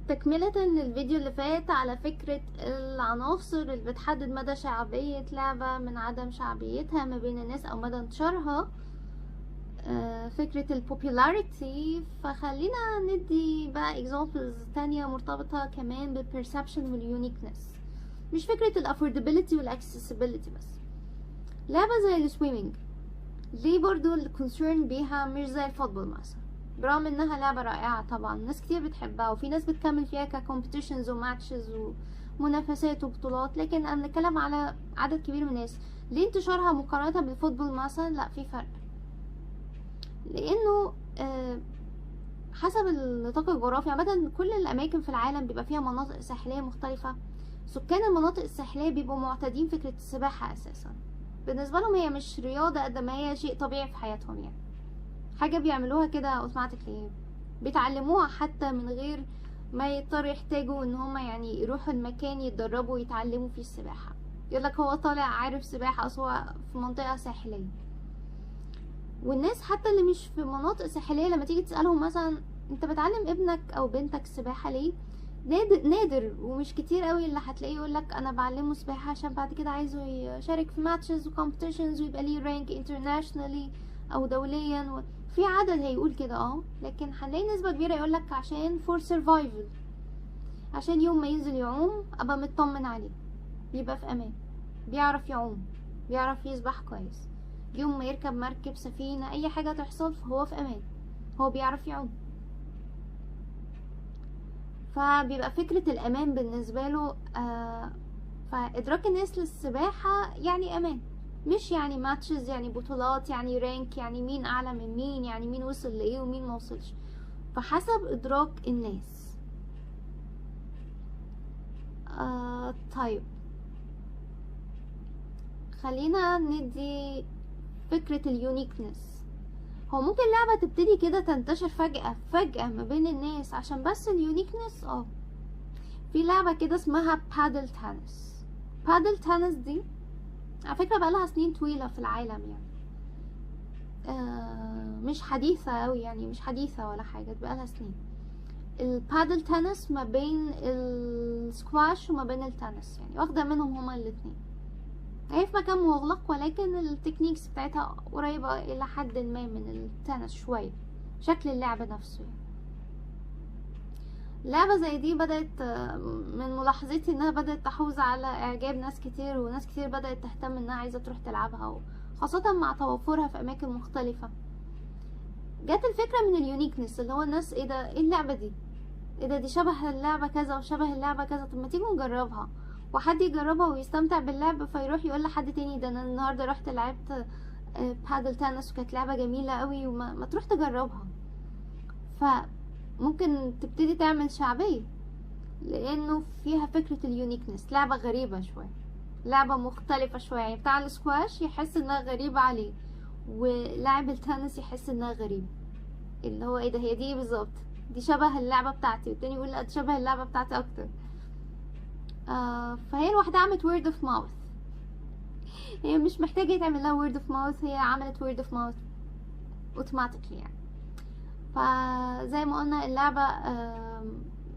تكملة للفيديو اللي فات على فكرة العناصر اللي بتحدد مدى شعبية لعبة من عدم شعبيتها ما بين الناس او مدى انتشارها، فكرة البوبولاريتي. فخلينا ندي بقى examples تانية مرتبطة كمان بالperception والuniqueness، مش فكرة الافوردابيلتي والاكسسبيلتي بس. لعبة زي السويمنج ليه برضو الكونسيرن بيها مش زي الفوتبول مثلا، برغم انها لعبة رائعة طبعا، ناس كتير بتحبها وفي ناس بتكمل فيها ككومبيتيشنز وماتشز ومنافسات وبطولات، لكن انا بنتكلم على عدد كبير من الناس. ليه انتشارها مقارنة بالفوتبول مثلا لا في فرق؟ لانه حسب النطاق الجغرافي عامة كل الاماكن في العالم بيبقى فيها مناطق ساحلية مختلفة. سكان المناطق الساحلية بيبقوا معتادين فكرة السباحة اساسا، بالنسبة لهم هي مش رياضة قد ما هي شيء طبيعي في حياتهم، يعني حاجة بيعملوها كده اوتوماتيكلي، بيتعلموها حتى من غير ما يضطروا يحتاجوا ان هما يعني يروحوا المكان يتدربوا ويتعلموا فيه السباحة. يقولك هو طالع عارف سباحة اصل هو في منطقة ساحلية. والناس حتى اللي مش في مناطق ساحلية لما تيجي تسألهم مثلا انت بتعلم ابنك او بنتك السباحة ليه، نادر ومش كتير قوي اللي هتلاقيه يقولك انا بعلمه سباحة عشان بعد كده عايزه يشارك في ماتشز وكومبيتيشنز ويبقى ليه رانك انترناشنالي او دوليا. في عدد هيقول كده لكن هنلاقي نسبة كبيرة يقولك عشان فور سيرفايفل، عشان يوم ما ينزل يعوم ابقى مطمن عليه، يبقى في امان، بيعرف يعوم، بيعرف يسبح كويس، يوم ما يركب مركب سفينة اي حاجة تحصل فهو في امان، هو بيعرف يعوم. فبيبقى فكرة الامان بالنسبة له فادراك الناس للسباحة يعني امان، مش يعني ماتشز، يعني بطولات، يعني رانك، يعني مين اعلى من مين، يعني مين وصل لايه ومين ما وصلش. فحسب ادراك الناس. طيب خلينا ندي فكرة اليونيكنس. هو ممكن لعبة تبتدي كده تنتشر فجأة ما بين الناس عشان بس اليونيكنس. في لعبة كده اسمها بادل تنس. بادل تنس دي على فكرة بقالها سنين طويلة في العالم، يعني مش حديثة اوي، يعني مش حديثة ولا حاجة، بقالها سنين. البادل تنس ما بين السكواش وما بين التنس، يعني واخدة منهم هما الاتنين. هي في مكان مغلق ولكن التكنيكس بتاعتها قريبة الى حد ما من التنس شوية، شكل اللعبة نفسه يعني. لعبة زي دي بدأت من ملاحظتي انها بدأت تحوز على اعجاب ناس كتير، وناس كتير بدأت تهتم انها عايزة تروح تلعبها، خاصة مع توفرها في اماكن مختلفة. جات الفكرة من اليونيكنس، اللي هو الناس ايه ده، ايه اللعبة دي، ايه ده، دي شبه اللعبة كذا وشبه اللعبة كذا، طب ما تيجوا نجربها. وحد يجربها ويستمتع باللعب فيروح يقول لحد تاني ده انا النهاردة رحت لعبت بادل تنس وكانت لعبة جميلة قوي وما تروح تجربها. فممكن تبتدي تعمل شعبية لانه فيها فكرة اليونيكنس، لعبة غريبة شوية، لعبة مختلفة شوية، يعني بتاع السكواش يحس انها غريبة عليه ولاعب التنس يحس انها غريبة، اللي هو ايه ده، هي دي بالظبط، دي شبه اللعبة بتاعتي، والتاني يقول لا دي شبه اللعبة بتاعتي اكتر. فهي لوحدها عملت word of mouth، هي مش محتاجة يتعمل لها word of mouth، هي عملت word of mouth automatically يعني. فزي ما قلنا اللعبة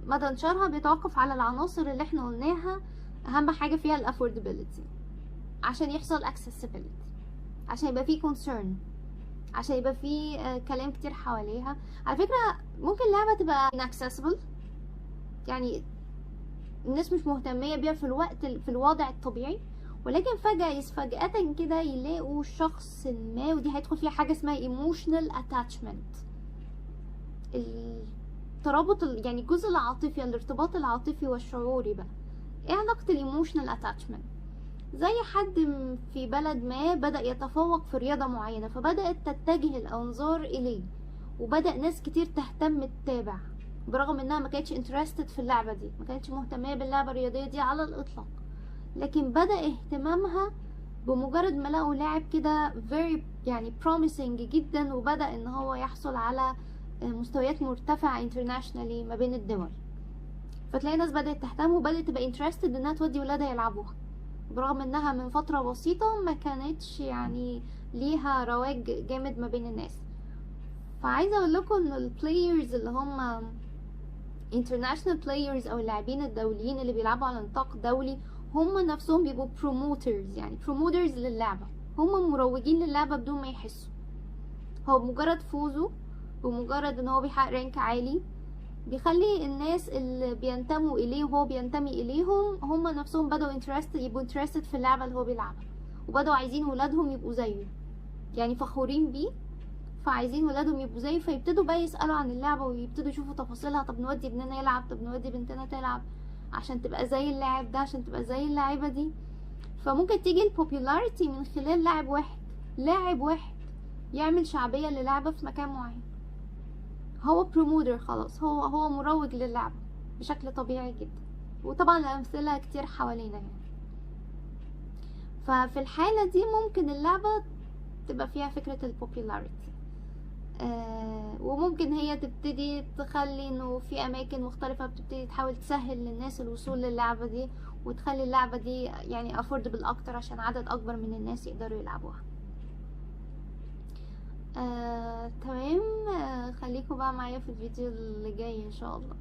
مدى انتشارها بيتوقف على العناصر اللي احنا قلناها. اهم حاجة فيها الافوردابيلتي عشان يحصل accessibility، عشان يبقى فيه concern، عشان يبقى فيه كلام كتير حواليها. على فكرة ممكن لعبة تبقى inaccessible، يعني الناس مش مهتمية بيها في الوضع الطبيعي، ولكن فجأة كده يلاقوا شخص ما، ودي هيدخل فيها حاجة اسمها emotional attachment، الترابط يعني الجزء العاطفي، الارتباط العاطفي والشعوري بقى. ايه علاقة الايموشنال اتاتشمنت؟ زي حد في بلد ما بدأ يتفوق في رياضة معينة فبدأت تتجه الانظار اليه، وبدأ ناس كتير تهتم تتابع برغم انها ما كانتش interested في اللعبة دي، ما كانتش مهتمية باللعبة الرياضية دي على الاطلاق، لكن بدأ اهتمامها بمجرد ما لقوا لاعب كده very يعني promising جدا، وبدأ ان هو يحصل على مستويات مرتفعة internationally ما بين الدول. فتلاقي ناس بدأت تهتم وبدأت تبقى interested انها تودي ولادها يلعبوها، برغم انها من فترة بسيطة ما كانتش يعني ليها رواج جامد ما بين الناس. فعايزة اقول لكم ان البلايرز اللي هم international players او اللاعبين الدوليين اللي بيلعبوا على نطاق دولي هم نفسهم بيبقوا promoters، يعني promoters للعبة، هم مروجين للعبة بدون ما يحسوا. هو بمجرد فوزه بمجرد ان هو بيحقق رانك عالي بيخلي الناس اللي بينتموا اليه وهو بينتمي اليهم هم نفسهم بدأوا يبقوا interested في اللعبة اللي هو بيلعبها، وبدأوا عايزين ولادهم يبقوا زيه، يعني فخورين بيه فعايزين ولادهم يبقوا زيه، فيبتدوا بقى يسألوا عن اللعبة ويبتدوا يشوفوا تفاصيلها. طب نودي ابننا يلعب، طب نودي بنتنا تلعب عشان تبقى زي اللاعب ده، عشان تبقى زي اللاعبة دي. فممكن تيجي البوبولاريتي من خلال لاعب واحد يعمل شعبية للعبة في مكان معين. هو بروموتر خلاص، هو مروج للعبة بشكل طبيعي جدا. وطبعا الأمثلة كتير حوالينا يعني. ففي الحالة دي ممكن اللعبة تبقى فيها فكرة البوبولاريتي، وممكن هي تبتدي تخلي انه في اماكن مختلفة بتبتدي تحاول تسهل للناس الوصول للعبة دي، وتخلي اللعبة دي يعني affordable اكتر عشان عدد اكبر من الناس يقدروا يلعبوها. تمام. خليكم بقى معايا في الفيديو اللي جاي ان شاء الله.